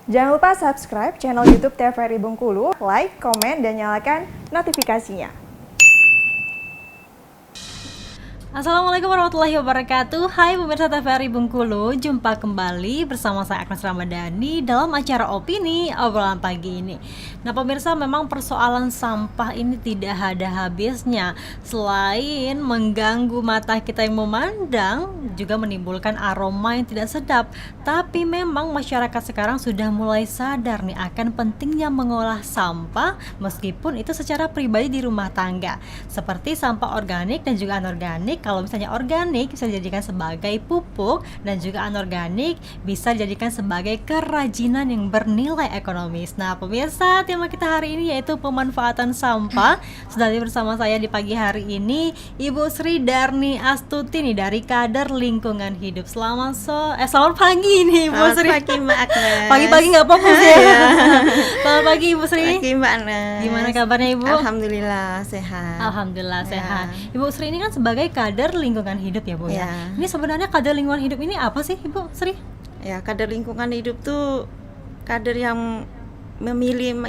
Jangan lupa subscribe channel YouTube TVRI Bengkulu, like, komen, dan nyalakan notifikasinya. Assalamualaikum warahmatullahi wabarakatuh. Hai pemirsa TVRI Bengkulu, jumpa kembali bersama saya Agnes Ramadhani dalam acara Opini Obrolan Pagi ini. Nah pemirsa, memang persoalan sampah ini tidak ada habisnya. Selain mengganggu mata kita yang memandang, juga menimbulkan aroma yang tidak sedap. Tapi memang masyarakat sekarang sudah mulai sadar nih akan pentingnya mengolah sampah meskipun itu secara pribadi di rumah tangga. Seperti sampah organik dan juga anorganik. Kalau misalnya organik bisa dijadikan sebagai pupuk dan juga anorganik bisa dijadikan sebagai kerajinan yang bernilai ekonomis. Nah pemirsa, tema kita hari ini yaitu pemanfaatan sampah. Sudah bersama saya di pagi hari ini Ibu Sri Darni Astuti nih dari Kader Lingkungan Hidup. Selamat pagi nih Ibu Sri. Selamat pagi Mbak Agnes. Pagi-pagi nggak fokus ya. Selamat pagi Ibu Sri. Pagi Mbak Agnes. Gimana kabarnya Ibu? Alhamdulillah sehat. Alhamdulillah Ya. sehat. Ibu Sri ini kan sebagai kader lingkungan hidup ya Bu ya. Ya. Ini sebenarnya kader lingkungan hidup ini apa sih Ibu Sri? Ya, kader lingkungan hidup tuh kader yang memilih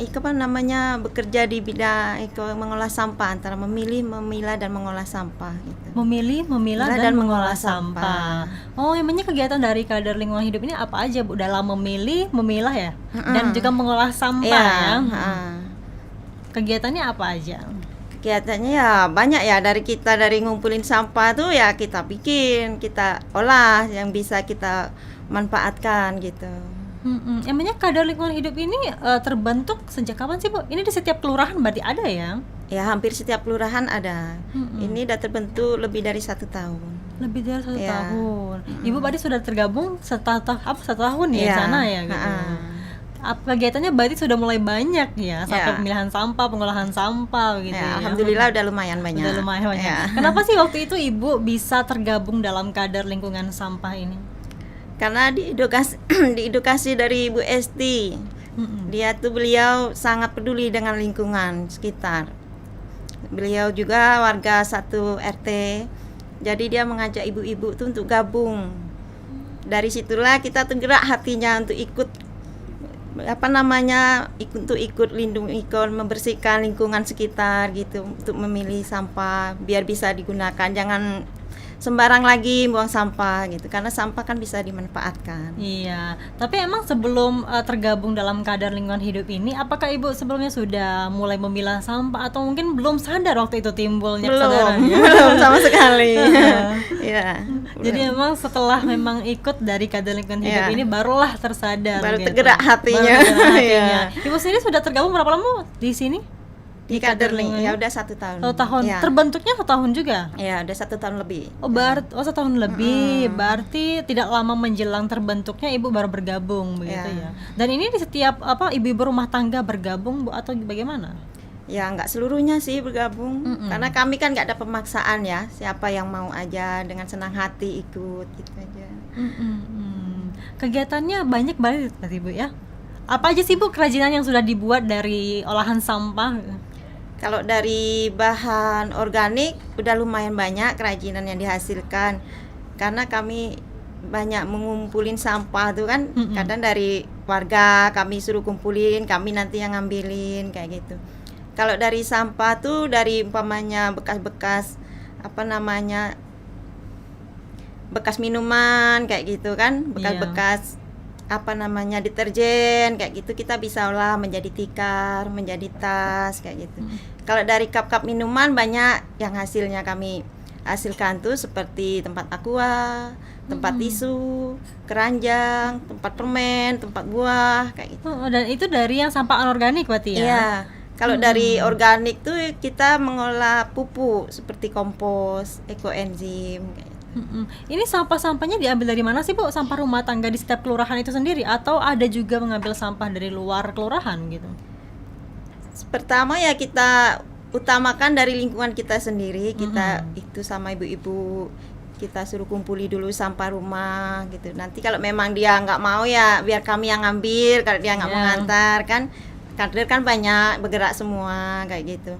bekerja di bidang mengolah sampah, antara memilih, memilah dan mengolah sampah gitu. Memilih, memilah Memilah dan dan mengolah mengolah sampah. Oh, emangnya kegiatan dari kader lingkungan hidup ini apa aja Bu? Dalam memilih, memilah ya, dan juga mengolah sampah ya. Kegiatannya apa aja? Kegiatannya ya banyak ya, dari ngumpulin sampah tuh ya kita bikin, kita olah yang bisa kita manfaatkan gitu. Emangnya kader lingkungan hidup ini terbentuk sejak kapan sih Bu? Ini di setiap kelurahan berarti ada ya? Ya, hampir setiap kelurahan ada. Ini udah terbentuk lebih dari 1 tahun. Lebih dari 1 Ya. tahun. Ibu berarti sudah tergabung satu tahun ya di Ya. sana ya gitu. Kegiatannya berarti sudah mulai banyak ya, sampai Ya. pemilihan sampah, pengolahan sampah gitu Ya, ya. alhamdulillah udah lumayan banyak. Udah lumayan banyak. Ya. Kenapa sih waktu itu Ibu bisa tergabung dalam kader lingkungan sampah ini? Karena diedukasi dari Ibu Esti. Beliau sangat peduli dengan lingkungan sekitar. Beliau juga warga satu RT. Jadi dia mengajak ibu-ibu tuh untuk gabung. Dari situlah kita tergerak hatinya untuk ikut membersihkan lingkungan sekitar gitu, untuk memilih sampah biar bisa digunakan, jangan sembarang lagi buang sampah gitu, karena sampah kan bisa dimanfaatkan. Iya, tapi emang sebelum tergabung dalam kader lingkungan hidup ini, apakah Ibu sebelumnya sudah mulai memilah sampah atau mungkin belum sadar waktu itu timbulnya kesadarannya? Belum sama sekali. Iya. Jadi emang setelah memang ikut dari kader lingkungan hidup Iya. ini barulah tersadar. Baru gitu. tergerak hatinya. Baru tergerak hatinya. Iya. Ibu sendiri sudah tergabung berapa lama di sini? Di kader ya udah 1 tahun. 1 tahun. Ya. Terbentuknya 1 tahun juga. Ya, udah 1 tahun lebih. Oh, 1 tahun lebih. Berarti tidak lama menjelang terbentuknya Ibu baru bergabung begitu ya. Dan ini di setiap ibu-ibu rumah tangga bergabung Bu atau bagaimana? Ya, nggak seluruhnya sih bergabung. Karena kami kan nggak ada pemaksaan ya. Siapa yang mau aja dengan senang hati ikut gitu aja. Kegiatannya banyak banget tadi Bu ya. Apa aja sih Bu kerajinan yang sudah dibuat dari olahan sampah? Kalau dari bahan organik udah lumayan banyak kerajinan yang dihasilkan. Karena kami banyak mengumpulin sampah tuh kan. Kadang dari warga kami suruh kumpulin, kami nanti yang ngambilin kayak gitu. Kalau dari sampah tuh dari umpamanya bekas-bekas bekas minuman kayak gitu kan, bekas-bekas deterjen kayak gitu, kita bisa olah menjadi tikar, menjadi tas kayak gitu. Kalau dari cup-cup minuman banyak yang hasilnya kami hasilkan tuh seperti tempat aqua, tempat tisu, keranjang, tempat permen, tempat buah kayak gitu. Dan itu dari yang sampah anorganik berarti ya? Iya. Kalau dari organik tuh kita mengolah pupuk seperti kompos, ekoenzim kayak gitu. Ini sampah-sampahnya diambil dari mana sih Bu? Sampah rumah tangga di setiap kelurahan itu sendiri atau ada juga mengambil sampah dari luar kelurahan gitu? Pertama ya kita utamakan dari lingkungan kita sendiri. Kita itu sama ibu-ibu kita suruh kumpuli dulu sampah rumah gitu. Nanti kalau memang dia nggak mau ya biar kami yang ngambil. Kalau dia nggak mau ngantar kan, kader kan banyak bergerak semua kayak gitu.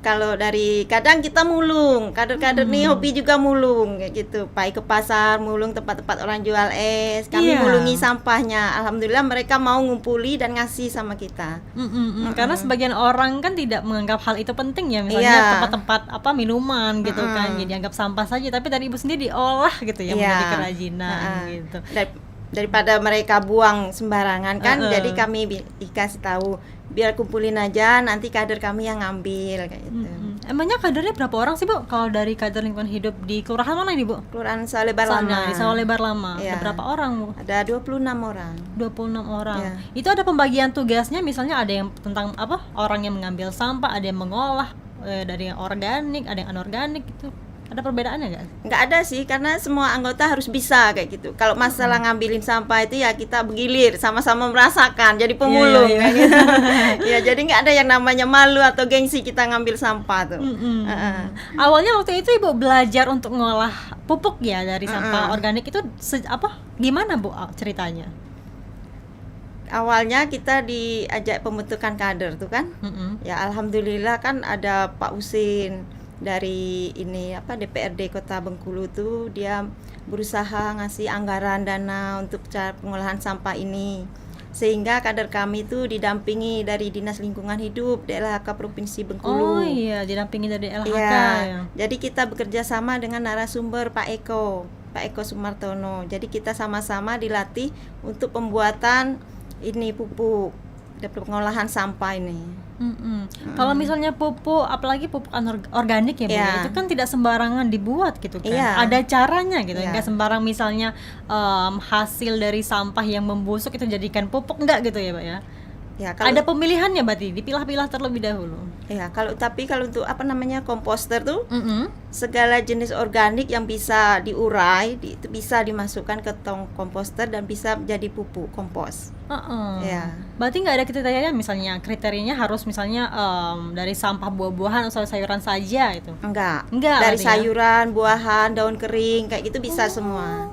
Kalau dari kadang kita mulung, kader-kader nih hobi juga mulung kayak gitu. Pergi ke pasar, mulung tempat-tempat orang jual es, kami Iya. mulungi sampahnya. Alhamdulillah mereka mau ngumpuli dan ngasih sama kita. Karena sebagian orang kan tidak menganggap hal itu penting ya, misalnya Iya. tempat-tempat apa minuman gitu kan, jadi anggap sampah saja, tapi dari ibu sendiri diolah gitu ya Iya. menjadi kerajinan gitu. Daripada mereka buang sembarangan kan, jadi kami dikasih tahu biar kumpulin aja, nanti kader kami yang ngambil kayak gitu. Emangnya kadernya berapa orang sih Bu? Kalau dari kader lingkungan hidup di kelurahan mana ini Bu? Kelurahan Sawalebar Sana, Lama. di Sawalebar Lama. Iya. Ada berapa orang Bu? Ada 26 orang. 26 orang. Iya. Itu ada pembagian tugasnya, misalnya ada yang tentang apa? Orang yang mengambil sampah, ada yang mengolah dari yang organik, ada yang anorganik gitu. Ada perbedaannya nggak? Nggak ada sih, karena semua anggota harus bisa kayak gitu. Kalau masalah ngambilin sampah itu ya kita bergilir, sama-sama merasakan, jadi pemulung. Iya, iya. Kayak gitu. Ya, jadi nggak ada yang namanya malu atau gengsi kita ngambil sampah tuh. Awalnya waktu itu Ibu belajar untuk ngolah pupuk ya dari sampah organik itu gimana Bu ceritanya? Awalnya kita diajak pembentukan kader tuh kan. Ya alhamdulillah kan ada Pak Usin dari DPRD Kota Bengkulu tuh, dia berusaha ngasih anggaran dana untuk cara pengolahan sampah ini, sehingga kader kami tuh didampingi dari Dinas Lingkungan Hidup DLHK Provinsi Bengkulu. Oh iya, didampingi dari LHK Iya, ya. jadi kita bekerja sama dengan narasumber Pak Eko Sumartono. Jadi kita sama-sama dilatih untuk pembuatan ini pupuk, pengolahan sampah ini. Kalau misalnya pupuk, apalagi pupuk organik ya Bu, Iya. itu kan tidak sembarangan dibuat gitu kan. Iya. Ada caranya gitu, Iya. enggak sembarang misalnya hasil dari sampah yang membusuk itu jadikan pupuk, enggak gitu ya Pak ya. Ya, kalau Ada pemilihannya berarti, dipilah-pilah terlebih dahulu. ya, kalau untuk komposter tuh, segala jenis organik yang bisa diurai itu bisa dimasukkan ke tong komposter dan bisa jadi pupuk kompos. Ya. Berarti nggak ada kriterianya, misalnya kriterianya harus misalnya dari sampah buah-buahan atau sayuran saja itu. Enggak. Enggak, Dari berarti ya? sayuran, buahan, daun kering kayak gitu bisa semua.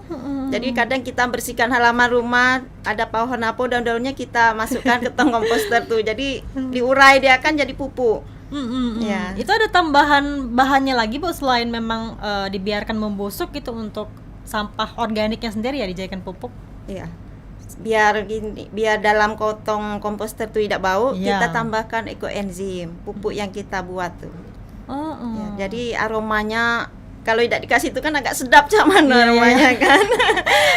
Jadi kadang kita bersihkan halaman rumah, ada pohon apa, daun-daunnya kita masukkan ke tong komposter tuh. Jadi diurai, dia akan jadi pupuk. Ya. Itu ada tambahan bahannya lagi Bu, selain memang dibiarkan membusuk gitu untuk sampah organiknya sendiri ya dijadikan pupuk. Iya. Biar dalam kotong komposter tuh tidak bau, Iya. kita tambahkan ekoenzim, pupuk yang kita buat tuh. Ya, jadi aromanya kalau tidak dikasih itu kan agak sedap cuman aromanya kan.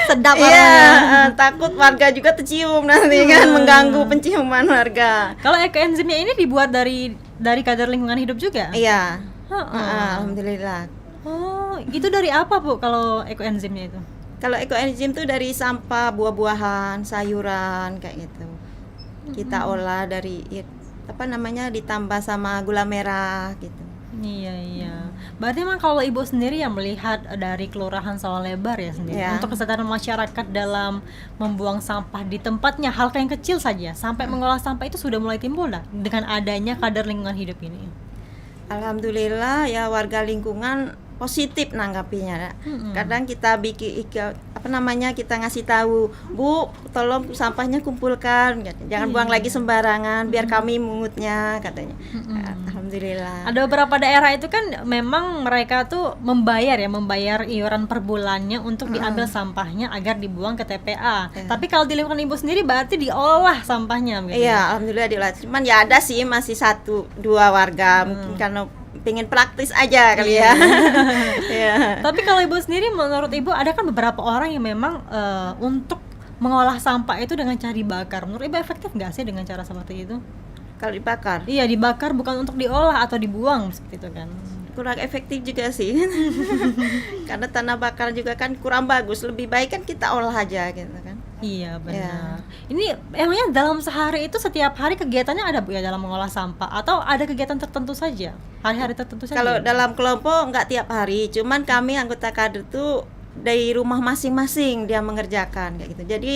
Sedap Iya, aromanya. takut warga juga tercium nanti kan, mengganggu penciuman warga. Kalau ekoenzimnya ini dibuat dari kadar lingkungan hidup juga? Iya. Heeh. Alhamdulillah. Oh, itu dari apa Bu kalau ekoenzimnya itu? Kalau ekoenzim tuh dari sampah buah-buahan, sayuran kayak gitu. Kita olah dari ditambah sama gula merah gitu. Iya. Berarti emang kalau Ibu sendiri yang melihat dari Kelurahan Sawalebar ya sendiri, Iya. untuk kesadaran masyarakat dalam membuang sampah di tempatnya, hal yang kecil saja sampai mengolah sampah itu sudah mulai timbul dah dengan adanya kadar lingkungan hidup ini. Alhamdulillah ya, warga lingkungan positif nanggapinya. Kadang kita kita ngasih tahu, Bu, tolong sampahnya kumpulkan, jangan buang lagi sembarangan, biar kami mengutnya katanya. Alhamdulillah. Ada beberapa daerah itu kan memang mereka tuh membayar iuran per bulannya untuk diambil sampahnya agar dibuang ke TPA. Tapi kalau di lingkungan Ibu sendiri berarti diolah sampahnya gitu. Iya, alhamdulillah diolah. Cuman ya ada sih masih 1-2 warga mungkin karena pengen praktis aja kali ya. Iya. Tapi kalau Ibu sendiri, menurut Ibu ada kan beberapa orang yang memang untuk mengolah sampah itu dengan cara dibakar. Menurut Ibu efektif nggak sih dengan cara seperti itu? Kalau dibakar Iya, dibakar bukan untuk diolah atau dibuang seperti itu kan. kurang efektif juga sih. Karena tanah bakar juga kan kurang bagus. Lebih baik kan kita olah aja gitu kan. Iya benar. Ini emangnya dalam sehari itu setiap hari kegiatannya ada Bu ya dalam mengolah sampah, atau ada kegiatan tertentu saja? Hari-hari tertentu saja? Kalau dalam kelompok nggak tiap hari, cuman kami anggota kader tuh dari rumah masing-masing dia mengerjakan kayak gitu. Jadi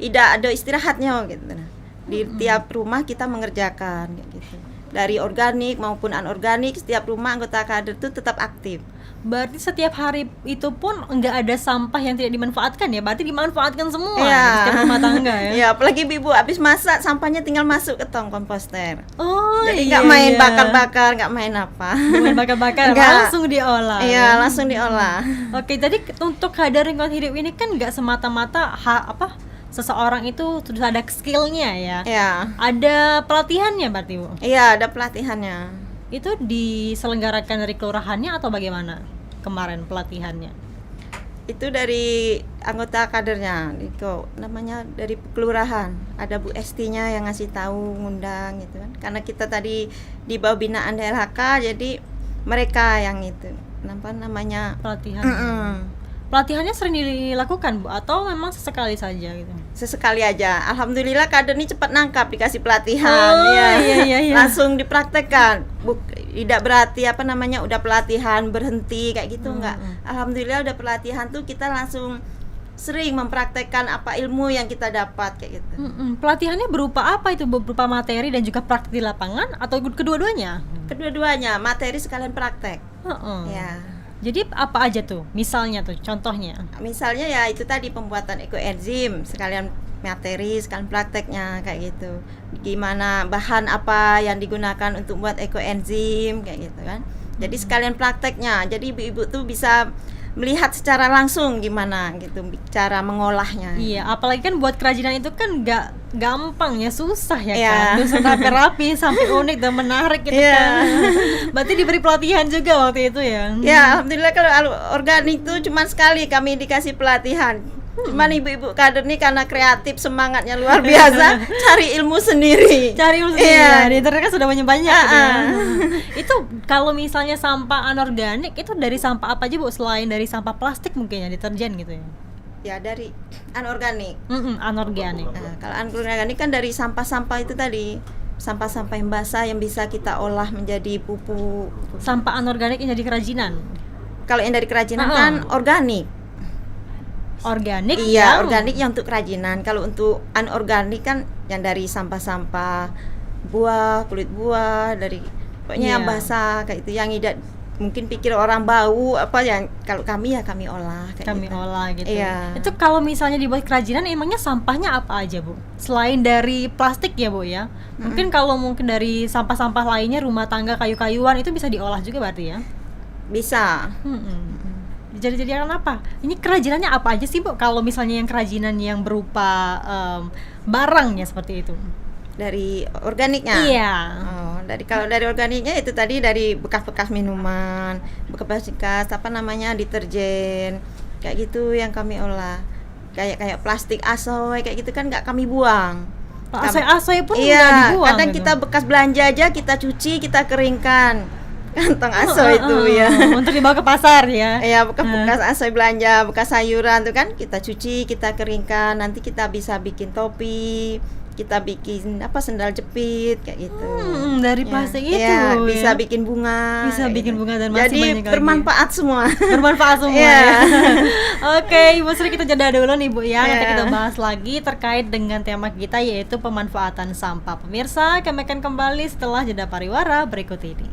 tidak ada istirahatnya gitu. Nah, di tiap rumah kita mengerjakan kayak gitu. dari organik maupun anorganik, setiap rumah anggota kader itu tetap aktif. Berarti setiap hari itu pun nggak ada sampah yang tidak dimanfaatkan ya? Berarti dimanfaatkan semua Iya. di setiap rumah tangga ya? Ya, apalagi ibu habis masak sampahnya tinggal masuk ke tong komposter. Oh, Jadi iya, nggak main iya. bakar-bakar, nggak main apa. Bukan bakar-bakar, Nggak. langsung diolah. Iya, langsung diolah. Oke, tadi untuk kader lingkungan hidup ini kan nggak semata-mata seseorang itu sudah ada skillnya ya. Iya. Ada pelatihannya berarti Bu. Iya, ada pelatihannya. Itu diselenggarakan dari kelurahannya atau bagaimana kemarin pelatihannya? Itu dari anggota kadernya, Niko, namanya dari kelurahan. Ada Bu Estinya yang ngasih tahu, ngundang gitu kan. Karena kita tadi di bawah binaan DLHK, jadi mereka yang itu. Apa namanya? Pelatihan. Mm-mm. Pelatihannya sering dilakukan Bu atau memang sesekali saja gitu? Sesekali aja. Alhamdulillah kader ini cepat nangkap dikasih pelatihan. Oh, Ya. iya. Langsung dipraktekkan. Tidak berarti apa namanya udah pelatihan berhenti kayak gitu enggak. Alhamdulillah udah pelatihan tuh kita langsung sering mempraktekkan apa ilmu yang kita dapat kayak gitu. Pelatihannya berupa apa itu Bu? Berupa materi dan juga praktik di lapangan atau kedua-duanya? Kedua-duanya materi sekalian praktek. Heeh. Ya. Jadi apa aja tuh? Misalnya tuh, contohnya. Misalnya ya itu tadi pembuatan ekoenzim sekalian materi sekalian prakteknya kayak gitu. Gimana bahan apa yang digunakan untuk buat ekoenzim kayak gitu kan. Jadi sekalian prakteknya. Jadi ibu-ibu tuh bisa melihat secara langsung gimana gitu cara mengolahnya. Iya, apalagi kan buat kerajinan itu kan nggak gampang ya, susah ya Iya. kan. Terus sampai rapi, sampai unik dan menarik gitu Iya. kan. Berarti diberi pelatihan juga waktu itu ya. Ya, alhamdulillah kalau organik tuh cuma sekali kami dikasih pelatihan. Cuman ibu-ibu kader nih karena kreatif semangatnya luar biasa, cari ilmu sendiri. Cari ilmu sendiri Iya. ya. Di internet kan sudah banyak gitu ya. Ah. Itu kalau misalnya sampah anorganik itu dari sampah apa aja Bu, selain dari sampah plastik mungkin ya, deterjen gitu ya. Ya dari anorganik. Anorganik. Nah, kalau anorganik kan dari sampah-sampah itu tadi, sampah-sampah yang basah yang bisa kita olah menjadi pupuk. Sampah anorganik yang jadi kerajinan. Kalau yang dari kerajinan Ah. kan organik. Organik Iya, yang organik yang untuk kerajinan. Kalau untuk anorganik kan yang dari sampah-sampah buah, kulit buah, dari pokoknya yang Iya. basah kayak itu yang tidak mungkin pikir orang bau apa yang kalau kami ya kami olah kayak kami gitu. olah gitu. Iya. Itu kalau misalnya dibuat kerajinan emangnya sampahnya apa aja Bu? Selain dari plastik ya Bu ya. Mungkin kalau mungkin dari sampah-sampah lainnya rumah tangga kayu-kayuan itu bisa diolah juga berarti ya. Bisa. Jadi apa? Ini kerajinannya apa aja sih Bu? Kalau misalnya yang kerajinan yang berupa barangnya seperti itu. Dari organiknya. Iya. Oh, kalau dari organiknya itu tadi dari bekas-bekas minuman, bekas-bekas apa namanya deterjen, kayak gitu yang kami olah. Kayak plastik asoy kayak gitu kan nggak kami buang. Asoy pun nggak Iya, dibuang. kadang gitu. kita bekas belanja aja kita cuci, kita keringkan. Kantong asoy itu ya. Untuk dibawa ke pasar ya. Ya, bekas asoy belanja, bekas sayuran tuh kan kita cuci, kita keringkan, nanti kita bisa bikin topi, kita bikin sendal jepit kayak gitu. Dari plastik itu ya, ya. bisa bikin bunga. Bisa kayak bikin gitu. bunga dan masih jadi banyak lagi. bermanfaat semua. Bermanfaat semua Iya. ya. Oke, Ibu Sri, kita jeda dulu nih Bu ya. Nanti Iya. kita bahas lagi terkait dengan tema kita yaitu pemanfaatan sampah. Pemirsa, kami akan kembali setelah jeda pariwara berikut ini.